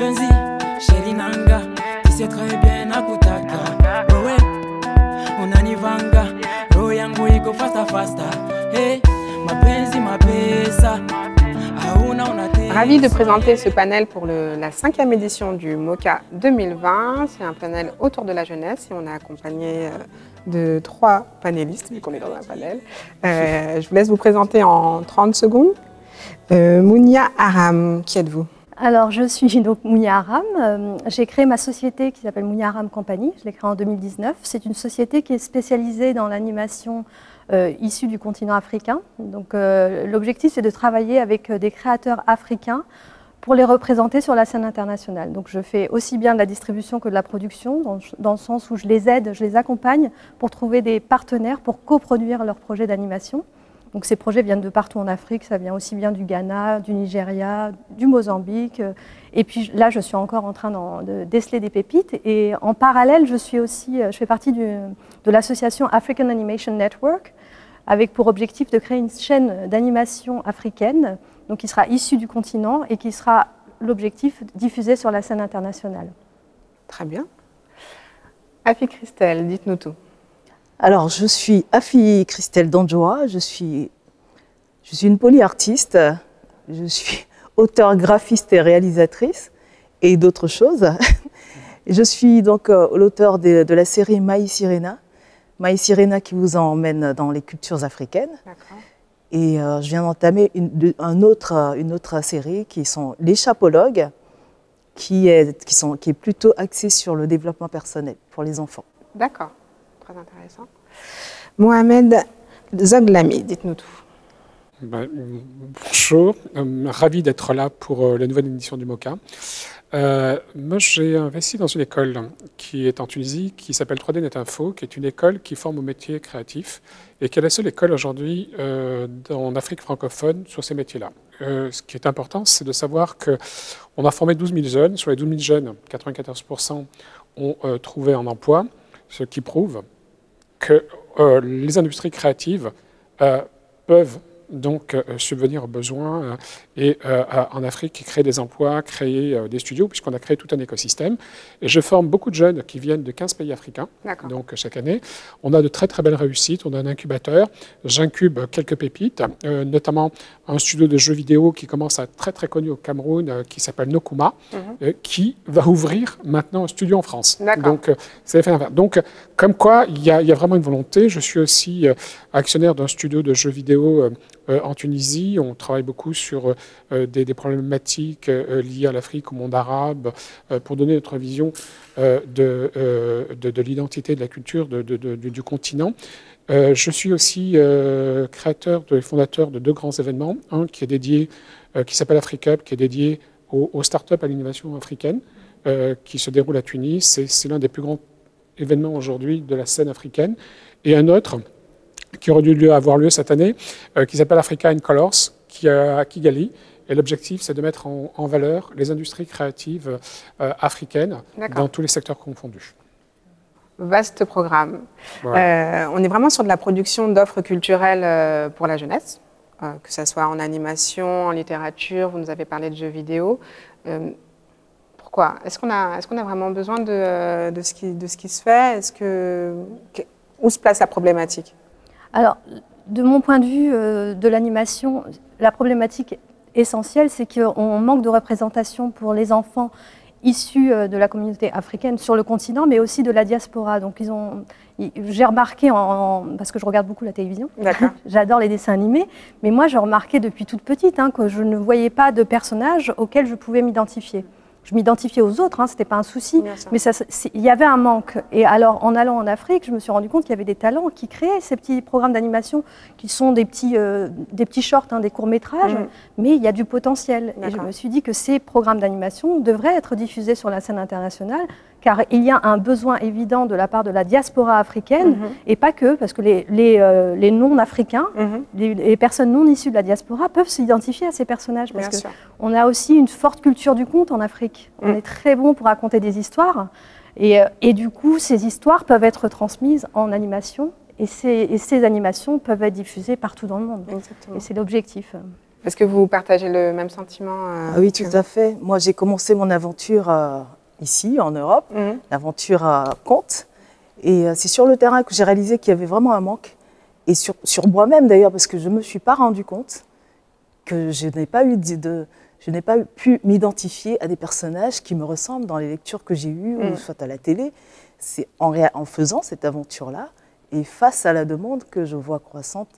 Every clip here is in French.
mapenzi, sheri nanga, tu sais très bien nakutaka. Wewe, unanivanga, roho yangu iko fasta fasta. Hey, mapenzi mapesa. Ravi de présenter ce panel pour la 5e édition du MOCA 2020. C'est un panel autour de la jeunesse et on est accompagné de 3 panélistes, vu qu'on est dans un panel. Je vous laisse vous présenter en 30 secondes. Mounia Aram, qui êtes-vous? Alors, je suis donc Mounia Aram. J'ai créé ma société qui s'appelle Mounia Aram Company. Je l'ai créée en 2019. C'est une société qui est spécialisée dans l'animation issue du continent africain. Donc, l'objectif, c'est de travailler avec des créateurs africains pour les représenter sur la scène internationale. Donc, je fais aussi bien de la distribution que de la production, dans le sens où je les aide, je les accompagne pour trouver des partenaires pour coproduire leurs projets d'animation. Donc ces projets viennent de partout en Afrique, ça vient aussi bien du Ghana, du Nigeria, du Mozambique. Et puis là, je suis encore en train de déceler des pépites. Et en parallèle, je fais partie de l'association African Animation Network, avec pour objectif de créer une chaîne d'animation africaine, donc qui sera issue du continent et qui sera l'objectif diffusé sur la scène internationale. Très bien. Afi Christelle, dites-nous tout. Alors, je suis Afi Christelle Danjoa, je suis une polyartiste, je suis auteure, graphiste et réalisatrice, et d'autres choses. Je suis donc l'auteur de la série Maï Sirena qui vous emmène dans les cultures africaines. Et je viens d'entamer une autre série qui sont Les Chapologues, qui est plutôt axée sur le développement personnel pour les enfants. D'accord. Très intéressant. Mohamed Zoglami, dites-nous tout. Bonjour, ravi d'être là pour la nouvelle édition du MOCA. Moi, j'ai investi dans une école qui est en Tunisie, qui s'appelle 3D Net Info, qui est une école qui forme au métier créatif et qui est la seule école aujourd'hui en Afrique francophone sur ces métiers-là. Ce qui est important, c'est de savoir qu'on a formé 12 000 jeunes. Sur les 12 000 jeunes, 94% ont trouvé un emploi, ce qui prouve que les industries créatives peuvent donc subvenir aux besoins et en Afrique créer des emplois, créer des studios, puisqu'on a créé tout un écosystème. Et je forme beaucoup de jeunes qui viennent de 15 pays africains, donc chaque année. On a de très très belles réussites, on a un incubateur, j'incube quelques pépites, notamment un studio de jeux vidéo qui commence à être très très connu au Cameroun, qui s'appelle Nokuma, qui va ouvrir maintenant un studio en France. Donc, donc comme quoi, il y a vraiment une volonté. Je suis aussi actionnaire d'un studio de jeux vidéo en Tunisie. On travaille beaucoup sur des problématiques liées à l'Afrique, au monde arabe, pour donner notre vision de l'identité, de la culture du continent. Je suis aussi créateur et fondateur de 2 grands événements. Un qui est dédié, qui s'appelle AfriCup, qui est dédié aux startups à l'innovation africaine, qui se déroule à Tunis. C'est l'un des plus grands événements aujourd'hui de la scène africaine. Et un autre qui aurait dû avoir lieu cette année, qui s'appelle Africa in Colors, qui est à Kigali. Et l'objectif, c'est de mettre en valeur les industries créatives africaines dans tous les secteurs confondus. Vaste programme. Voilà. On est vraiment sur de la production d'offres culturelles pour la jeunesse, que ce soit en animation, en littérature, vous nous avez parlé de jeux vidéo. Pourquoi? Est-ce qu'on a vraiment besoin de ce qui se fait? Où se place la problématique? Alors, de mon point de vue de l'animation, la problématique essentielle, c'est qu'on manque de représentation pour les enfants issus de la communauté africaine sur le continent, mais aussi de la diaspora. Donc, j'ai remarqué, parce que je regarde beaucoup la télévision, j'adore les dessins animés, mais moi, j'ai remarqué depuis toute petite que je ne voyais pas de personnages auxquels je pouvais m'identifier. Je m'identifiais aux autres, ce n'était pas un souci, mais il y avait un manque. Et alors, en allant en Afrique, je me suis rendu compte qu'il y avait des talents qui créaient ces petits programmes d'animation, qui sont des petits shorts, des courts-métrages, mais il y a du potentiel. Et je me suis dit que ces programmes d'animation devraient être diffusés sur la scène internationale, car il y a un besoin évident de la part de la diaspora africaine, et pas que, parce que les non-africains, les personnes non issues de la diaspora peuvent s'identifier à ces personnages, parce qu'on a aussi une forte culture du conte en Afrique. On est très bon pour raconter des histoires, et du coup, ces histoires peuvent être transmises en animation, et ces animations peuvent être diffusées partout dans le monde. Et c'est l'objectif. Est-ce que vous partagez le même sentiment Oui, tout à fait. Moi, j'ai commencé mon aventure ici, en Europe, l'aventure à Contes. Et c'est sur le terrain que j'ai réalisé qu'il y avait vraiment un manque. Et sur moi-même d'ailleurs, parce que je ne me suis pas rendu compte que je n'ai pas pu m'identifier à des personnages qui me ressemblent dans les lectures que j'ai eues, ou soit à la télé. C'est en faisant cette aventure-là, et face à la demande que je vois croissante,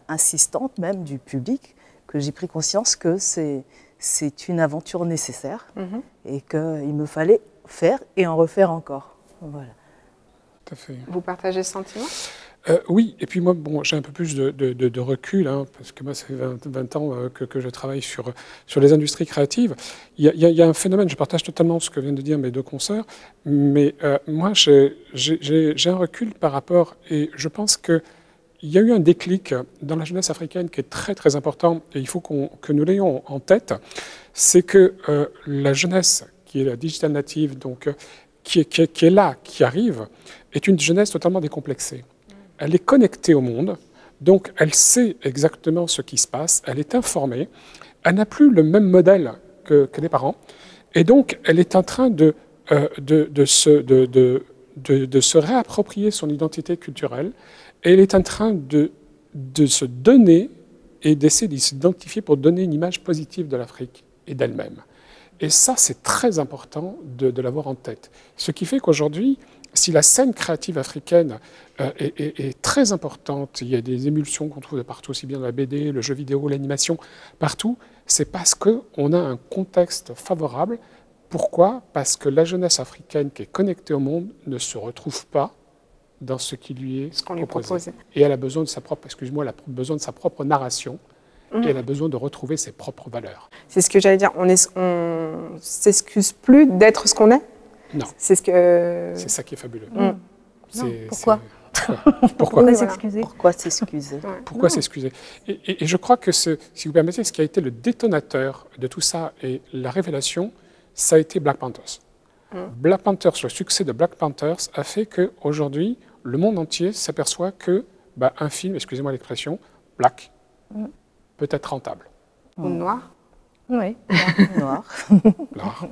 insistante même du public, que j'ai pris conscience que c'est une aventure nécessaire et qu'il me fallait faire et en refaire encore. Voilà. Tout à fait. Vous partagez ce sentiment ? Oui, et puis moi, bon, j'ai un peu plus de recul, hein, parce que moi, ça fait 20 ans que je travaille sur les industries créatives. Il y a un phénomène, je partage totalement ce que viennent de dire mes deux consoeurs, mais moi, j'ai un recul par rapport, et je pense qu'il y a eu un déclic dans la jeunesse africaine qui est très très important, et il faut que nous l'ayons en tête, c'est que la jeunesse, qui est la digital native, donc qui est là, qui arrive, est une jeunesse totalement décomplexée. Elle est connectée au monde, donc elle sait exactement ce qui se passe, elle est informée, elle n'a plus le même modèle que les parents, et donc elle est en train de se réapproprier son identité culturelle, et elle est en train de se donner et d'essayer de s'identifier pour donner une image positive de l'Afrique et d'elle-même. Et ça, c'est très important de l'avoir en tête. Ce qui fait qu'aujourd'hui, si la scène créative africaine est très importante, il y a des émulsions qu'on trouve de partout, aussi bien dans la BD, le jeu vidéo, l'animation, partout, c'est parce qu'on a un contexte favorable. Pourquoi ? Parce que la jeunesse africaine qui est connectée au monde ne se retrouve pas dans ce qui lui est proposé. Et elle a besoin de sa propre, elle a besoin de sa propre narration. Et elle a besoin de retrouver ses propres valeurs. C'est ce que j'allais dire. On s'excuse plus d'être ce qu'on est. Non. C'est ça qui est fabuleux. Pourquoi Pourquoi s'excuser ? Pourquoi s'excuser ? Pourquoi s'excuser ? Et je crois que, si vous permettez, ce qui a été le détonateur de tout ça et la révélation, ça a été Black Panthers. Black Panthers, le succès de Black Panthers a fait qu'aujourd'hui, le monde entier s'aperçoit que un film, excusez-moi l'expression, black, peut être rentable. Ou noir. Oui, Noir.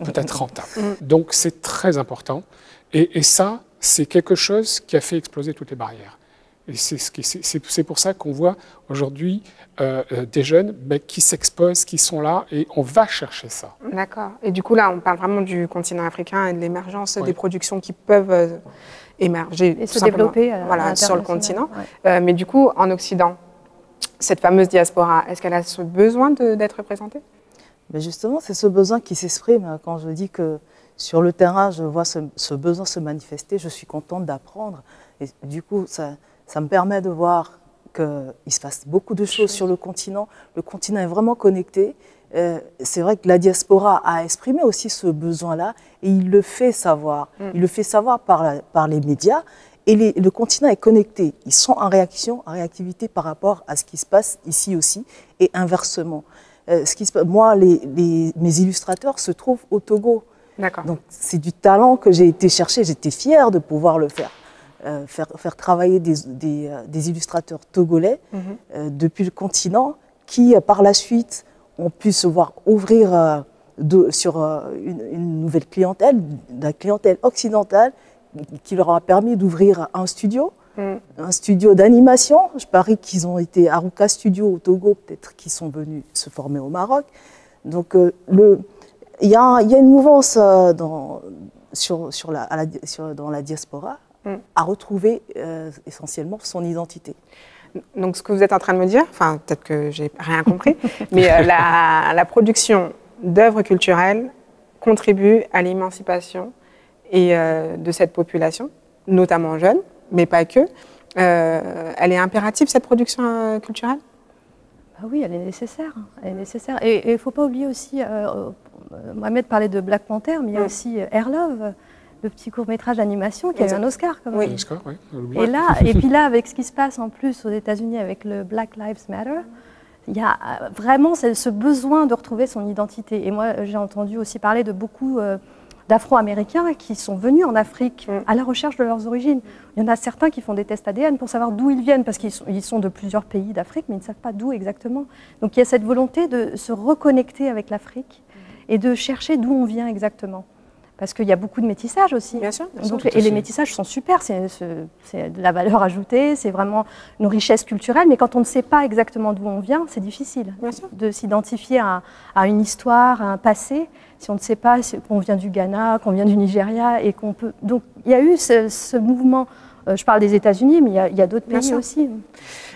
Peut-être rentable. Donc c'est très important. Et ça, c'est quelque chose qui a fait exploser toutes les barrières. Et c'est pour ça qu'on voit aujourd'hui des jeunes qui s'exposent, qui sont là, et on va chercher ça. D'accord. Et du coup, là, on parle vraiment du continent africain et de l'émergence des productions qui peuvent émerger et se développer sur le continent. Mais du coup, en Occident, cette fameuse diaspora, est-ce qu'elle a ce besoin d'être représentée ? Mais justement, c'est ce besoin qui s'exprime. Quand je dis que sur le terrain, je vois ce besoin se manifester, je suis contente d'apprendre. Et du coup, ça me permet de voir qu'il se passe beaucoup de choses sur le continent. Le continent est vraiment connecté. C'est vrai que la diaspora a exprimé aussi ce besoin-là et il le fait savoir. Il le fait savoir par les médias. Et le continent est connecté. Ils sont en réactivité par rapport à ce qui se passe ici aussi et inversement. Moi, mes illustrateurs se trouvent au Togo. D'accord. Donc, c'est du talent que j'ai été chercher. J'étais fière de pouvoir le faire. Faire travailler des illustrateurs togolais depuis le continent qui, par la suite, ont pu se voir ouvrir sur une nouvelle clientèle, la clientèle occidentale, qui leur a permis d'ouvrir un studio d'animation. Je parie qu'ils ont été à Ruka Studio au Togo, peut-être qu'ils sont venus se former au Maroc. Donc, il y a une mouvance dans la diaspora à retrouver essentiellement son identité. Donc, ce que vous êtes en train de me dire, enfin, peut-être que j'ai rien compris, mais la production d'œuvres culturelles contribue à l'émancipation et de cette population, notamment jeune, mais pas que. Elle est impérative, cette production culturelle ? Oui, elle est nécessaire. Elle est nécessaire. Et il ne faut pas oublier aussi, Mohamed parlait de Black Panther, mais il y a aussi Air Love, le petit court-métrage d'animation qui a eu un Oscar quand même. Oui. Oscar, oui. Et puis là, avec ce qui se passe en plus aux États-Unis avec le Black Lives Matter, il y a vraiment ce besoin de retrouver son identité. Et moi, j'ai entendu aussi parler de beaucoup d'Afro-Américains qui sont venus en Afrique à la recherche de leurs origines. Il y en a certains qui font des tests ADN pour savoir d'où ils viennent, parce qu'ils sont de plusieurs pays d'Afrique, mais ils ne savent pas d'où exactement. Donc il y a cette volonté de se reconnecter avec l'Afrique et de chercher d'où on vient exactement. Parce qu'il y a beaucoup de métissage aussi. Bien sûr. Donc, et les métissages sont super, c'est de la valeur ajoutée, c'est vraiment une richesse culturelle, mais quand on ne sait pas exactement d'où on vient, c'est difficile de s'identifier à une histoire, à un passé, si on ne sait pas qu'on vient du Ghana, qu'on vient du Nigeria, et qu'on peut... Donc il y a eu ce mouvement, je parle des États-Unis, mais il y a d'autres pays aussi.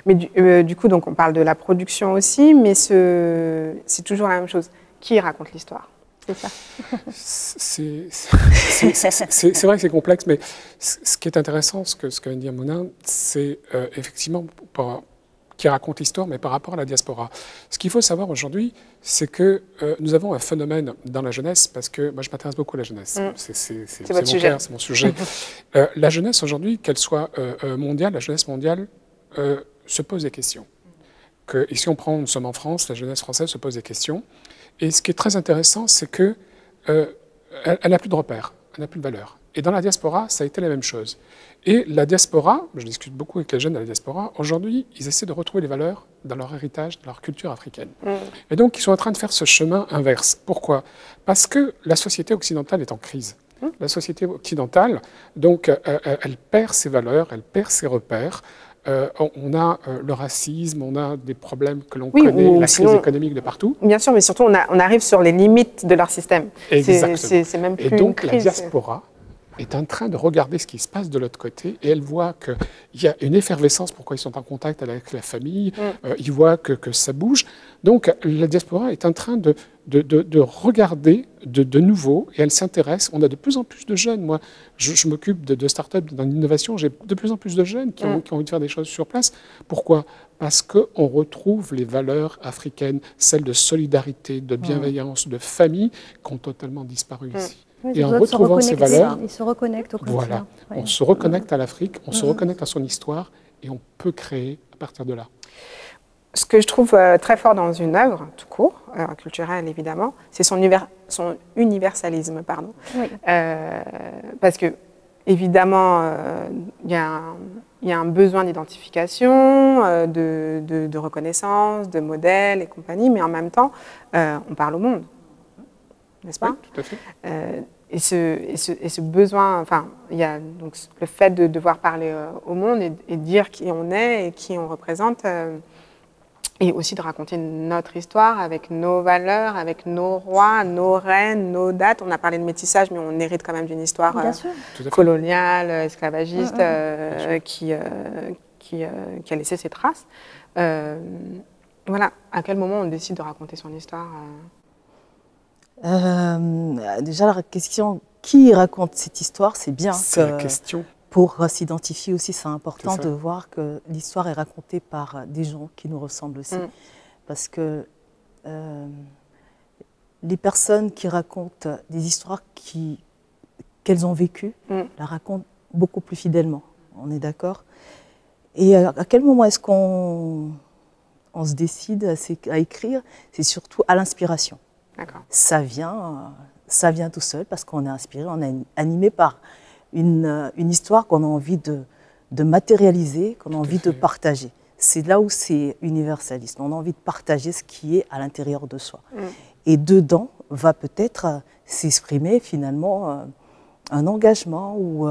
Mais du coup, donc, on parle de la production aussi, mais c'est toujours la même chose. Qui raconte l'histoire ? C'est ça. C'est vrai que c'est complexe, mais ce qui est intéressant, ce que vient de dire Mouna, c'est effectivement qui raconte l'histoire, mais par rapport à la diaspora. Ce qu'il faut savoir aujourd'hui, c'est que nous avons un phénomène dans la jeunesse, parce que moi je m'intéresse beaucoup à la jeunesse. C'est mon cœur, c'est mon sujet. La jeunesse aujourd'hui, qu'elle soit mondiale, la jeunesse mondiale se pose des questions. Et si nous sommes en France, la jeunesse française se pose des questions. Et ce qui est très intéressant, c'est qu'elle n'a plus de repères, elle n'a plus de valeur. Et dans la diaspora, ça a été la même chose. Et la diaspora, je discute beaucoup avec les jeunes de la diaspora, aujourd'hui, ils essaient de retrouver les valeurs dans leur héritage, dans leur culture africaine. Et donc, ils sont en train de faire ce chemin inverse. Pourquoi ? Parce que la société occidentale est en crise. La société occidentale, donc, elle perd ses valeurs, elle perd ses repères. On a le racisme, on a des problèmes que l'on connaît, la crise économique de partout. Bien sûr, mais surtout, on arrive sur les limites de leur système. Exactement. C'est même plus et donc, une crise, la diaspora est en train de regarder ce qui se passe de l'autre côté et elle voit qu'il y a une effervescence, pourquoi ils sont en contact avec la famille, ils voient que ça bouge. Donc, la diaspora est en train de regarder de nouveau et elle s'intéresse. On a de plus en plus de jeunes. Moi, je m'occupe de start-up dans l'innovation. J'ai de plus en plus de jeunes qui ont envie de faire des choses sur place. Pourquoi ? Parce qu'on retrouve les valeurs africaines, celles de solidarité, de bienveillance, de famille, qui ont totalement disparu ici. Oui, et en retrouvant ces valeurs, ils se reconnectent au continent. Voilà, on se reconnecte à l'Afrique, on se reconnecte à son histoire et on peut créer à partir de là. Ce que je trouve très fort dans une œuvre, tout court, culturelle évidemment, c'est son universalisme. Pardon. Oui. Parce que, évidemment, il y a un besoin d'identification, de reconnaissance, de modèles et compagnie, mais en même temps, on parle au monde, n'est-ce pas ? Oui, tout à fait. Et ce besoin, enfin, il y a donc le fait de devoir parler au monde et dire qui on est et qui on représente, et aussi de raconter notre histoire avec nos valeurs, avec nos rois, nos reines, nos dates. On a parlé de métissage, mais on hérite quand même d'une histoire coloniale, esclavagiste, qui a laissé ses traces. Voilà, à quel moment on décide de raconter son histoire Déjà, la question qui raconte cette histoire, c'est bien. C'est la question. Pour s'identifier aussi, c'est important de voir que l'histoire est racontée par des gens qui nous ressemblent aussi. Parce que les personnes qui racontent des histoires qu'elles ont vécues, la racontent beaucoup plus fidèlement. On est d'accord ? Et à quel moment est-ce qu'on se décide à écrire ? C'est surtout à l'inspiration. Ça vient tout seul parce qu'on est inspiré, on est animé par une histoire qu'on a envie de matérialiser, qu'on a envie de partager. C'est là où c'est universaliste. On a envie de partager ce qui est à l'intérieur de soi. Et dedans va peut-être s'exprimer finalement un engagement ou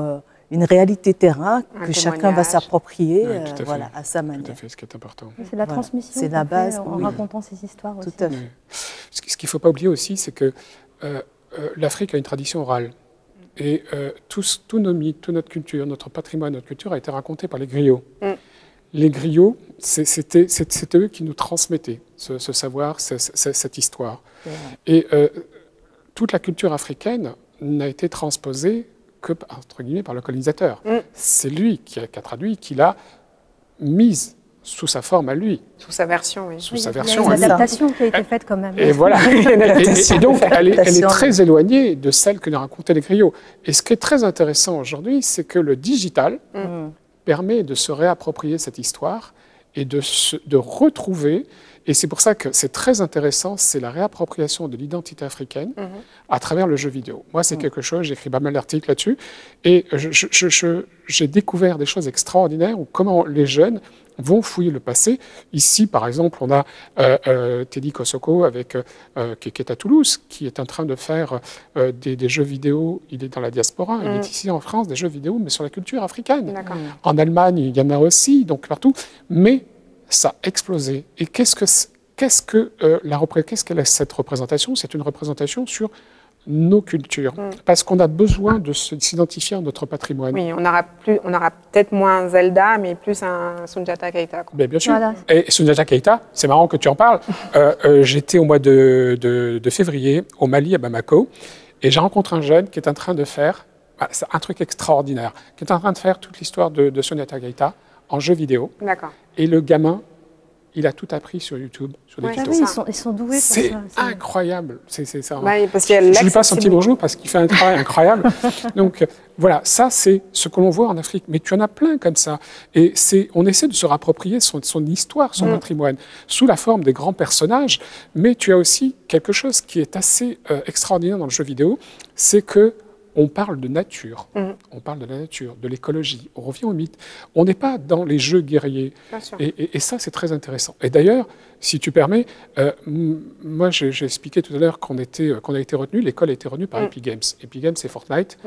une réalité terrain que chacun va s'approprier à sa manière. Tout à fait, ce qui est important. C'est la transmission. C'est la base. En racontant ces histoires aussi. Tout à fait. Ce qu'il ne faut pas oublier aussi, c'est que l'Afrique a une tradition orale. Et tous nos mythes, toute notre culture, notre patrimoine, notre culture a été raconté par les griots. Les griots, c'était eux qui nous transmettaient ce savoir, cette histoire. Et toute la culture africaine n'a été transposée que, entre guillemets, par le colonisateur. C'est lui qui a traduit, qui l'a mise sous sa forme à lui. Sous sa version, oui. Sous sa version à lui. Il y a une adaptation qui a été faite quand même. Et voilà. et donc, elle est très éloignée de celle que nous racontaient les griots. Et ce qui est très intéressant aujourd'hui, c'est que le digital permet de se réapproprier cette histoire et de retrouver, et c'est pour ça que c'est très intéressant, c'est la réappropriation de l'identité africaine à travers le jeu vidéo. Moi, c'est quelque chose, j'écris pas mal d'articles là-dessus, et j'ai découvert des choses extraordinaires où comment les jeunes vont fouiller le passé. Ici, par exemple, on a Teddy Kosoko qui est à Toulouse, qui est en train de faire des jeux vidéo. Il est dans la diaspora, il est ici en France, des jeux vidéo, mais sur la culture africaine. En Allemagne, il y en a aussi, donc partout. Mais ça a explosé. Et qu'est-ce que cette représentation? C'est une représentation sur nos cultures, parce qu'on a besoin de s'identifier à notre patrimoine. Oui, on aura peut-être moins Zelda, mais plus un Soundiata Keita. Bien sûr. Voilà. Et Soundiata Keita, c'est marrant que tu en parles. J'étais au mois de février au Mali, à Bamako, et j'ai rencontré un jeune qui est en train de faire un truc extraordinaire, qui est en train de faire toute l'histoire de Soundiata Keita en jeu vidéo. D'accord. Et le gamin, il a tout appris sur YouTube, sur des tutos. Oui, ils sont doués pour ça. C'est incroyable. C'est ça. Parce je lui passe un petit bonjour parce qu'il fait un travail incroyable. Donc voilà, ça c'est ce que l'on voit en Afrique. Mais tu en as plein comme ça. Et on essaie de se rapproprier son histoire, son patrimoine, sous la forme des grands personnages. Mais tu as aussi quelque chose qui est assez extraordinaire dans le jeu vidéo, c'est que on parle de nature, on parle de la nature, de l'écologie, on revient au mythe. On n'est pas dans les jeux guerriers. Et ça, c'est très intéressant. Et d'ailleurs, si tu permets, moi, j'ai expliqué tout à l'heure qu'on a été retenu, l'école a été retenue par Epic Games. Epic Games, c'est Fortnite,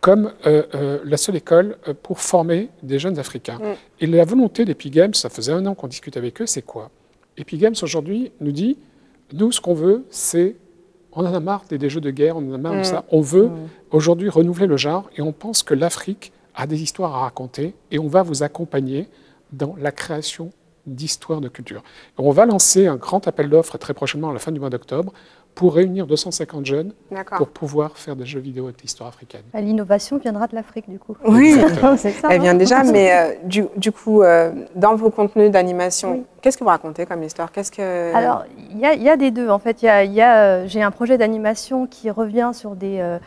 comme la seule école pour former des jeunes Africains. Et la volonté d'Epic Games, ça faisait 1 an qu'on discute avec eux, c'est quoi? Epic Games, aujourd'hui, nous dit, nous, ce qu'on veut, c'est... On en a marre des jeux de guerre, on en a marre de ça. On veut aujourd'hui renouveler le genre et on pense que l'Afrique a des histoires à raconter et on va vous accompagner dans la création d'histoires de culture. Et on va lancer un grand appel d'offres très prochainement à la fin du mois d'octobre pour réunir 250 jeunes pour pouvoir faire des jeux vidéo avec l'histoire africaine. L'innovation viendra de l'Afrique, du coup. Oui, c'est ça, elle vient déjà, mais du coup, dans vos contenus d'animation, qu'est-ce que vous racontez comme histoire? Alors, il y a des deux, en fait. J'ai un projet d'animation qui revient sur des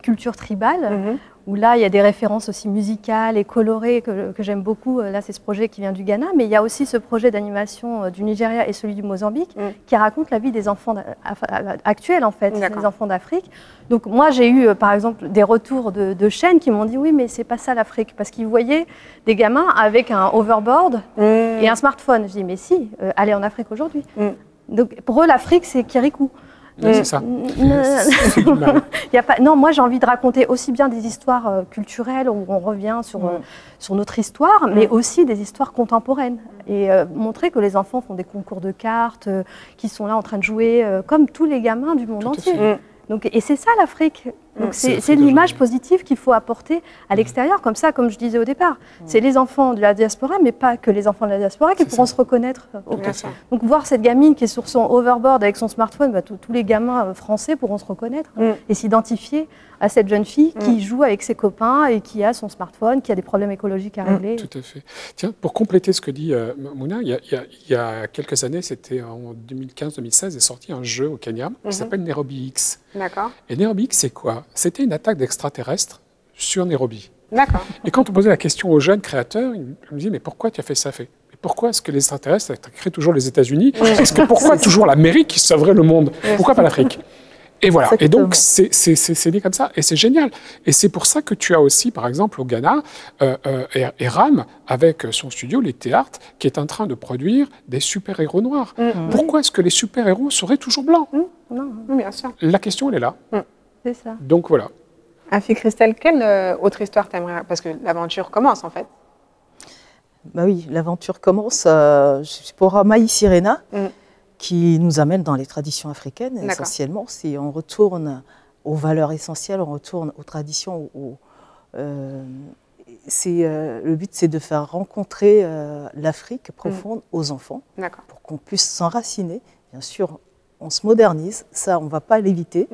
cultures tribales, où là, il y a des références aussi musicales et colorées que j'aime beaucoup. Là, c'est ce projet qui vient du Ghana, mais il y a aussi ce projet d'animation du Nigeria et celui du Mozambique qui raconte la vie des enfants actuels, en fait, les enfants d'Afrique. Donc moi, j'ai eu, par exemple, des retours de chaînes qui m'ont dit « Oui, mais c'est pas ça l'Afrique », parce qu'ils voyaient des gamins avec un overboard et un smartphone. Je dis « Mais si, allez en Afrique aujourd'hui ». Donc pour eux, l'Afrique, c'est Kirikou. C'est ça. Non, moi j'ai envie de raconter aussi bien des histoires culturelles où on revient sur notre histoire, mais aussi des histoires contemporaines. Et montrer que les enfants font des concours de cartes, qui sont là en train de jouer comme tous les gamins du monde entier. Donc, et c'est ça l'Afrique. Donc c'est l'image positive qu'il faut apporter à l'extérieur, comme ça, comme je disais au départ. C'est les enfants de la diaspora, mais pas que les enfants de la diaspora qui pourront se reconnaître. Donc voir cette gamine qui est sur son overboard avec son smartphone, tous les gamins français pourront se reconnaître et s'identifier à cette jeune fille qui joue avec ses copains et qui a son smartphone, qui a des problèmes écologiques à régler. Tout à fait. Tiens, pour compléter ce que dit Mouna, il y a quelques années, c'était en 2015-2016, est sorti un jeu au Kenya qui s'appelle Nairobi X. D'accord. Et Nairobi X, c'est quoi? C'était une attaque d'extraterrestres sur Nairobi. D'accord. Et quand on posait la question aux jeunes créateurs, ils me disaient « Mais pourquoi tu as fait ça ?» Pourquoi est-ce que les extraterrestres créent toujours les États-Unis? Pourquoi toujours l'Amérique qui sauverait le monde? Pourquoi pas l'Afrique? Et voilà. Et donc, c'est dit comme ça. Et c'est génial. Et c'est pour ça que tu as aussi, par exemple, au Ghana, Eram, avec son studio, Little Art, qui est en train de produire des super-héros noirs. Pourquoi est-ce que les super-héros seraient toujours blancs? Non, bien sûr. La question, elle est là. C'est ça. Donc, voilà. Afi-Christelle, quelle autre histoire t'aimerais? Parce que l'aventure commence, en fait. Bah oui, l'aventure commence. Je suis pour Maï Sirena, qui nous amène dans les traditions africaines, essentiellement. Si on retourne aux valeurs essentielles, on retourne aux traditions. Le but, c'est de faire rencontrer l'Afrique profonde aux enfants, pour qu'on puisse s'enraciner. Bien sûr, on se modernise, ça, on ne va pas l'éviter,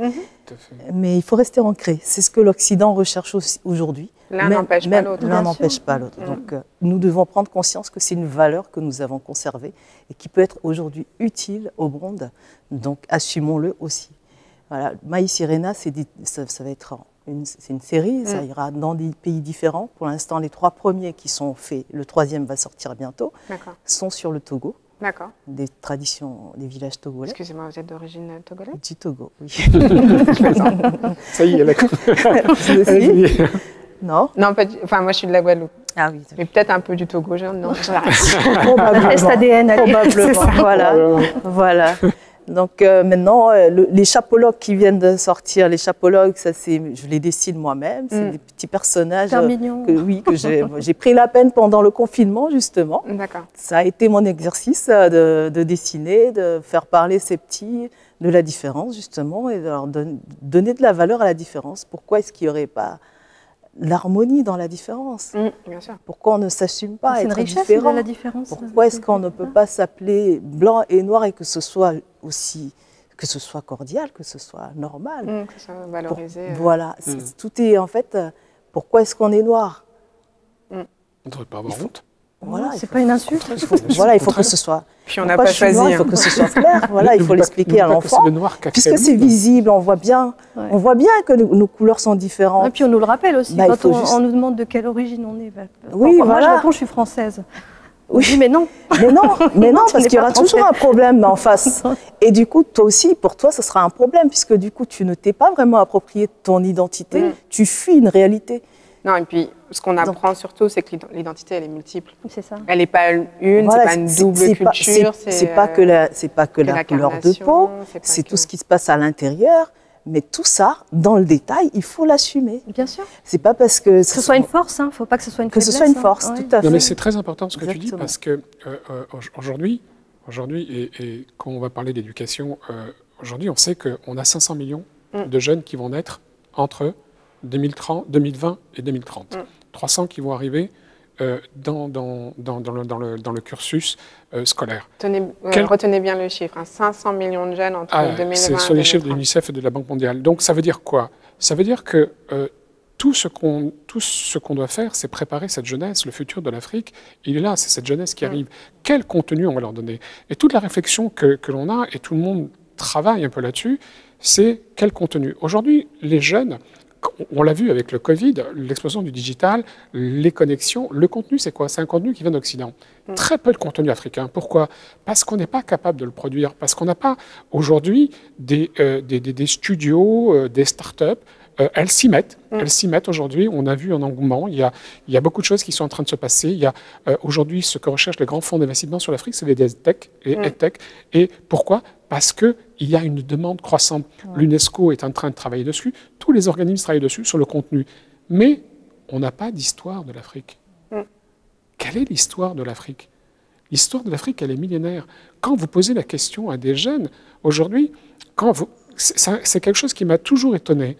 mais il faut rester ancré. C'est ce que l'Occident recherche aujourd'hui. L'un n'empêche pas l'autre. L'un n'empêche pas l'autre. Donc, nous devons prendre conscience que c'est une valeur que nous avons conservée et qui peut être aujourd'hui utile au monde. Donc, assumons-le aussi. Voilà. Maï Sirena, ça va être c'est une série, ça ira dans des pays différents. Pour l'instant, les 3 premiers qui sont faits, le 3e va sortir bientôt, sont sur le Togo. D'accord. Des traditions des villages togolais. Excusez-moi, vous êtes d'origine togolaise? Du Togo, oui. Ça y est, d'accord. Non. Non, pas enfin, moi je suis de la Guadeloupe. Ah oui. Mais peut-être un peu du Togo, non, j'arrête. Probablement. Test ADN, allez. Probablement. Voilà. Donc maintenant, les chapologues qui viennent de sortir, les chapologues, ça je les dessine moi-même. C'est des petits personnages que j'ai pris la peine pendant le confinement justement. D'accord. Ça a été mon exercice de dessiner, de faire parler ces petits de la différence justement et de leur donner de la valeur à la différence. Pourquoi est-ce qu'il n'y aurait pas l'harmonie dans la différence? Bien sûr. Pourquoi on ne s'assume pas être différent? C'est une richesse différent? de la différence. Pourquoi est-ce qu'on ne peut pas s'appeler blanc et noir et que ce soit cordial, que ce soit normal? Que ça soit valorisé. Voilà, tout est en fait, pourquoi est-ce qu'on est noir? On ne devrait pas avoir honte. Voilà, c'est pas une insulte. Voilà, il faut que ce soit. Puis on n'a pas choisi. Il faut que ce soit clair. Voilà, il faut l'expliquer à l'enfant. Puisque c'est visible, on voit bien que nos couleurs sont différentes. Et puis on nous le rappelle aussi quand on nous demande de quelle origine on est. Oui, moi je réponds, je suis française. Oui, dis, mais non. Mais non, parce qu'il y aura toujours un problème en face. Et du coup, toi aussi, pour toi, ce sera un problème, puisque du coup, tu ne t'es pas vraiment approprié ton identité. Tu fuis une réalité. Non, et puis ce qu'on apprend surtout, c'est que l'identité, elle est multiple. C'est ça. Elle n'est pas une, voilà, c'est pas une double culture. C'est pas que la couleur de peau, c'est tout ce qui se passe à l'intérieur. Mais tout ça, dans le détail, il faut l'assumer. Bien sûr. C'est pas parce que ce soit une force, il ne faut pas que ce soit une faiblesse. Que ce soit une force, tout à fait. Non, mais c'est très important ce que tu dis, parce que aujourd'hui, et quand on va parler d'éducation, aujourd'hui, on sait qu'on a 500 millions de jeunes qui vont naître entre 2020 et 2030. 300 qui vont arriver dans le cursus scolaire. Retenez bien le chiffre, 500 millions de jeunes entre 2020 et 2030. C'est sur les chiffres de l'UNICEF et de la Banque mondiale. Donc ça veut dire quoi? Ça veut dire que tout ce qu'on doit faire, c'est préparer cette jeunesse, le futur de l'Afrique. Il est là, c'est cette jeunesse qui arrive. Quel contenu on va leur donner? Et toute la réflexion que l'on a, et tout le monde travaille un peu là-dessus, c'est quel contenu. Aujourd'hui, les jeunes, on l'a vu avec le Covid, l'explosion du digital, les connexions. Le contenu, c'est quoi? C'est un contenu qui vient d'Occident. Très peu de contenu africain. Pourquoi? Parce qu'on n'est pas capable de le produire. Parce qu'on n'a pas aujourd'hui des studios, des startups. Elles s'y mettent. Elles s'y mettent aujourd'hui. On a vu un engouement. Il y a beaucoup de choses qui sont en train de se passer. Il y a aujourd'hui ce que recherchent les grands fonds d'investissement sur l'Afrique, c'est les EdTech et EdTech. Et pourquoi? Parce qu'il y a une demande croissante. L'UNESCO est en train de travailler dessus. Tous les organismes travaillent dessus sur le contenu. Mais on n'a pas d'histoire de l'Afrique. Quelle est l'histoire de l'Afrique? L'histoire de l'Afrique, elle est millénaire. Quand vous posez la question à des jeunes, aujourd'hui, c'est quelque chose qui m'a toujours étonné.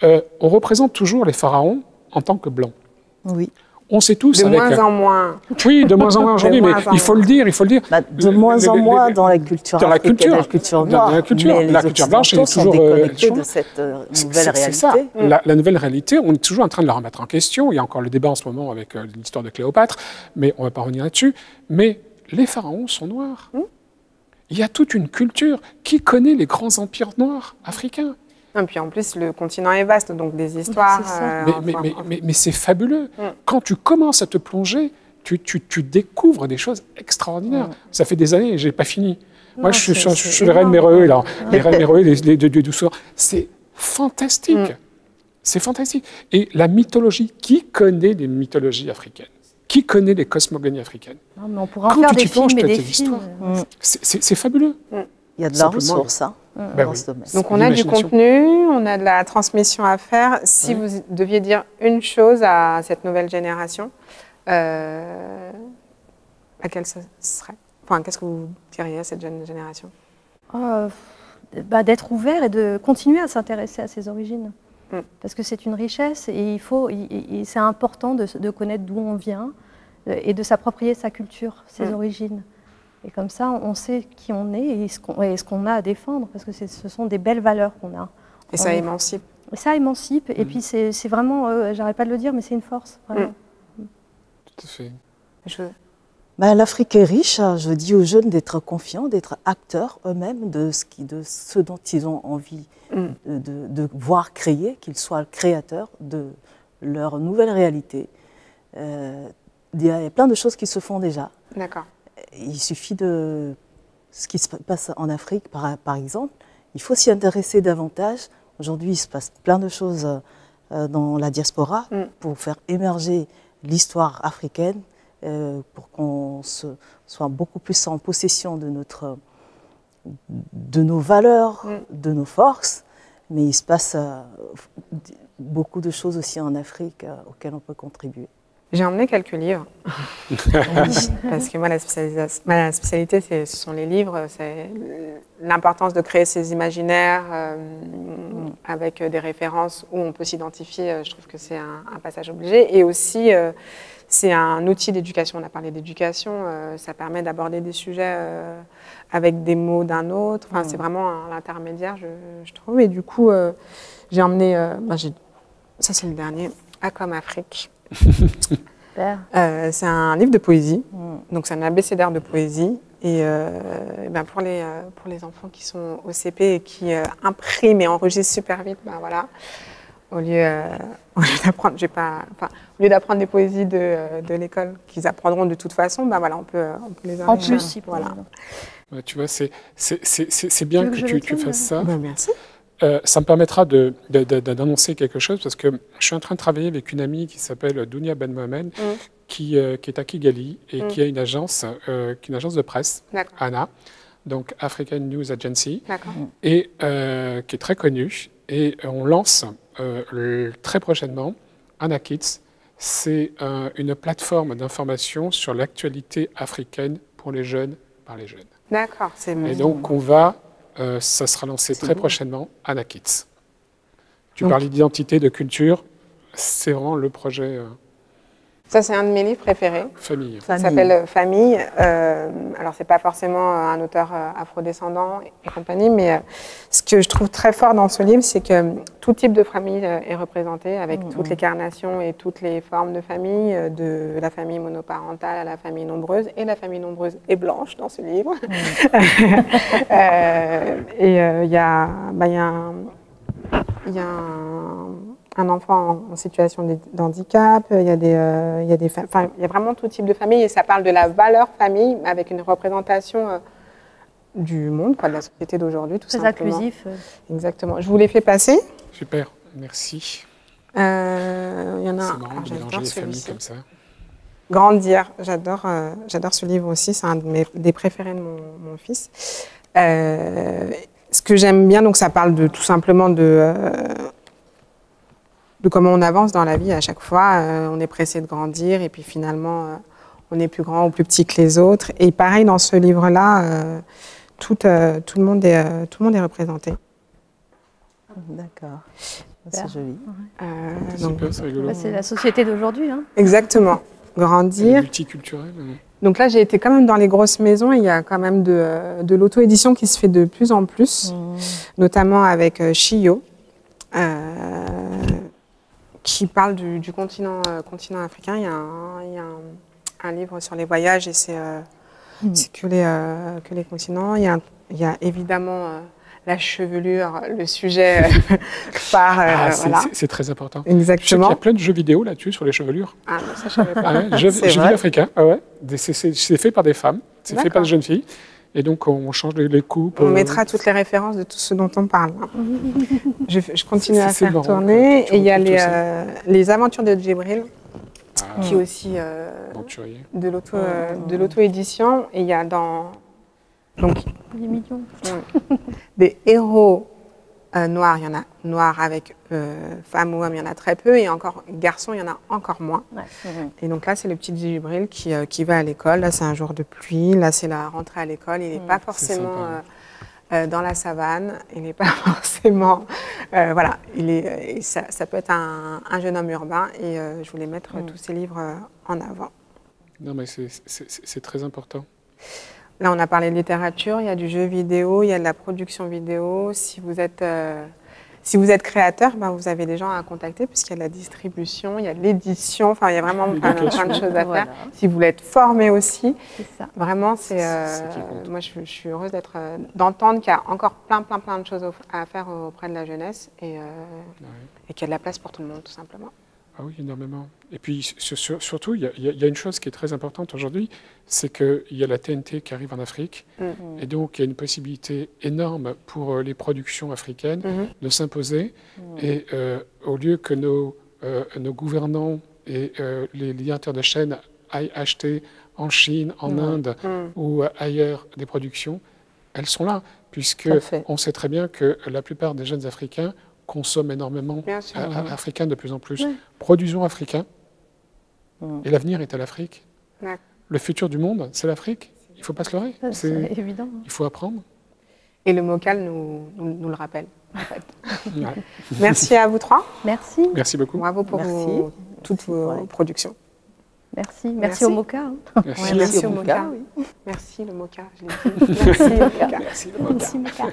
On représente toujours les pharaons en tant que blancs. Oui. On sait tous. De moins en moins. Oui, de moins en moins aujourd'hui, mais il faut le dire, il faut le dire. De moins en moins dans la culture africaine et la culture noire. La culture blanche est toujours déconnectée de cette nouvelle réalité. C'est ça. La nouvelle réalité, on est toujours en train de la remettre en question. Il y a encore le débat en ce moment avec l'histoire de Cléopâtre, mais on ne va pas revenir là-dessus. Mais les pharaons sont noirs. Il y a toute une culture. Qui connaît les grands empires noirs africains? Et puis en plus, le continent est vaste, donc des histoires. Mais c'est fabuleux. Quand tu commences à te plonger, tu découvres des choses extraordinaires. Ça fait des années et je n'ai pas fini. Moi, je suis le reine Méreux, là. Les reines Méreux, les deux douceurs. C'est fantastique. C'est fantastique. Et la mythologie, qui connaît les mythologies africaines? Qui connaît les cosmogonies africaines? Non, mais on pourra en faire des films et des films. C'est fabuleux. Il y a de la ressource dans ce domaine. Donc on a du contenu, on a de la transmission à faire. Si vous deviez dire une chose à cette nouvelle génération, laquelle ce serait? Enfin, qu'est-ce que vous diriez à cette jeune génération? D'être ouvert et de continuer à s'intéresser à ses origines. Parce que c'est une richesse et c'est important de connaître d'où on vient et de s'approprier sa culture, ses origines. Et comme ça, on sait qui on est et ce qu'on a à défendre, parce que ce sont des belles valeurs qu'on a. Et ça émancipe. Et ça émancipe, et puis c'est vraiment, j'arrête pas de le dire, mais c'est une force. Vraiment. Tout à fait. L'Afrique est riche. Je dis aux jeunes d'être confiants, d'être acteurs eux-mêmes de ce dont ils ont envie de voir créer, qu'ils soient créateurs de leur nouvelle réalité. Il y a plein de choses qui se font déjà. D'accord. Il suffit de ce qui se passe en Afrique, par exemple. Il faut s'y intéresser davantage. Aujourd'hui, il se passe plein de choses dans la diaspora pour faire émerger l'histoire africaine, pour qu'on soit beaucoup plus en possession de nos valeurs, de nos forces. Mais il se passe beaucoup de choses aussi en Afrique auxquelles on peut contribuer. J'ai emmené quelques livres, parce que moi, ma spécialité, ce sont les livres, c'est l'importance de créer ces imaginaires avec des références où on peut s'identifier. Je trouve que c'est un passage obligé. Et aussi, c'est un outil d'éducation. On a parlé d'éducation, ça permet d'aborder des sujets avec des mots d'un autre. Enfin, c'est vraiment l'intermédiaire, je trouve. Et du coup, j'ai emmené, ça c'est le dernier, A comme Afrique. C'est un livre de poésie, donc c'est un abécédaire de poésie. Et pour les enfants qui sont au CP et qui impriment et enregistrent super vite, voilà, au lieu d'apprendre des poésies de l'école qu'ils apprendront de toute façon, voilà, on peut les en plus, si voilà. Tu vois, c'est bien que tu fasses ça. Merci. Ça me permettra d'annoncer quelque chose parce que je suis en train de travailler avec une amie qui s'appelle Dounia Ben Mohamed, qui est à Kigali et qui a une agence de presse, ANA, donc African News Agency, et qui est très connue. Et on lance très prochainement ANA Kids. C'est une plateforme d'information sur l'actualité africaine pour les jeunes, par les jeunes. D'accord, c'est bon. Et donc ça sera lancé très prochainement, ANA Kids. Tu parlais d'identité, de culture, c'est vraiment le projet. Ça, c'est un de mes livres préférés. Famille. Ça s'appelle Famille. Alors, c'est pas forcément un auteur afrodescendant et compagnie, mais ce que je trouve très fort dans ce livre, c'est que tout type de famille est représenté, avec toutes les carnations et toutes les formes de famille, de la famille monoparentale à la famille nombreuse, et la famille nombreuse est blanche dans ce livre. Il y a un enfant en situation d'handicap, il y a vraiment tout type de famille, et ça parle de la valeur famille avec une représentation du monde, de la société d'aujourd'hui, tout simplement. Très inclusif. Exactement. Je vous l'ai fait passer. Super, merci. Il y en a C'est marrant de mélanger les familles comme ça. Grandir, j'adore ce livre aussi, c'est un des préférés de mon fils. Ce que j'aime bien, donc ça parle tout simplement de comment on avance dans la vie à chaque fois. On est pressé de grandir et puis finalement, on est plus grand ou plus petit que les autres. Et pareil, dans ce livre-là, tout le monde est représenté. D'accord, c'est joli. C'est la société d'aujourd'hui. Hein. Exactement, grandir. Multiculturel. Donc là, j'ai été quand même dans les grosses maisons. Il y a quand même de l'auto-édition qui se fait de plus en plus, notamment avec Chio. Qui parle du continent africain. Il y a un livre sur les voyages et c'est que les continents. Il y a évidemment la chevelure, le sujet phare. Voilà. C'est très important. Exactement. Il y a plein de jeux vidéo là-dessus sur les chevelures. Ah, ça, je savais pas. Jeux vidéo africains. C'est fait par des femmes, c'est fait par des jeunes filles. Et donc, on change les coupes. On mettra toutes les références de tout ce dont on parle. Je continue à faire tourner. Et il y a les aventures de Djibril, qui est aussi de l'auto-édition. Et il y a des héros noirs. Il y en a noirs avec femmes ou hommes, il y en a très peu. Et encore garçons, il y en a encore moins. Et donc là, c'est le petit Djibril qui va à l'école. Là, c'est un jour de pluie. Là, c'est la rentrée à l'école. Il n'est pas forcément dans la savane. Il n'est pas forcément... voilà. Ça peut être un jeune homme urbain. Et je voulais mettre tous ces livres en avant. Non, mais c'est très important. Là, on a parlé de littérature. Il y a du jeu vidéo. Il y a de la production vidéo. Si vous êtes Si vous êtes créateur, ben, vous avez des gens à contacter puisqu'il y a de la distribution, il y a de l'édition, enfin il y a vraiment plein de choses à faire. Si vous voulez être formé aussi, vraiment moi je suis heureuse d'entendre qu'il y a encore plein de choses à faire auprès de la jeunesse et qu'il y a de la place pour tout le monde tout simplement. Ah oui, énormément. Et puis surtout, il y a une chose qui est très importante aujourd'hui, c'est qu'il y a la TNT qui arrive en Afrique, et donc il y a une possibilité énorme pour les productions africaines de s'imposer, et au lieu que nos gouvernants et les directeurs de chaîne aillent acheter en Chine, en Inde ou ailleurs des productions, elles sont là, puisqu'on sait très bien que la plupart des jeunes Africains consomment énormément africain de plus en plus. Produisons africain. Et l'avenir est à l'Afrique. Le futur du monde, c'est l'Afrique. Il ne faut pas se leurrer. C'est évident. Il faut apprendre. Et le MOCAL nous le rappelle. En fait. Merci à vous trois. Merci. Merci beaucoup. Bravo pour toutes vos productions. Merci. Merci au MOCA. Hein. Merci au MOCA. Merci le MOCA, je l'ai dit. Merci le MOCA. Merci le MOCA.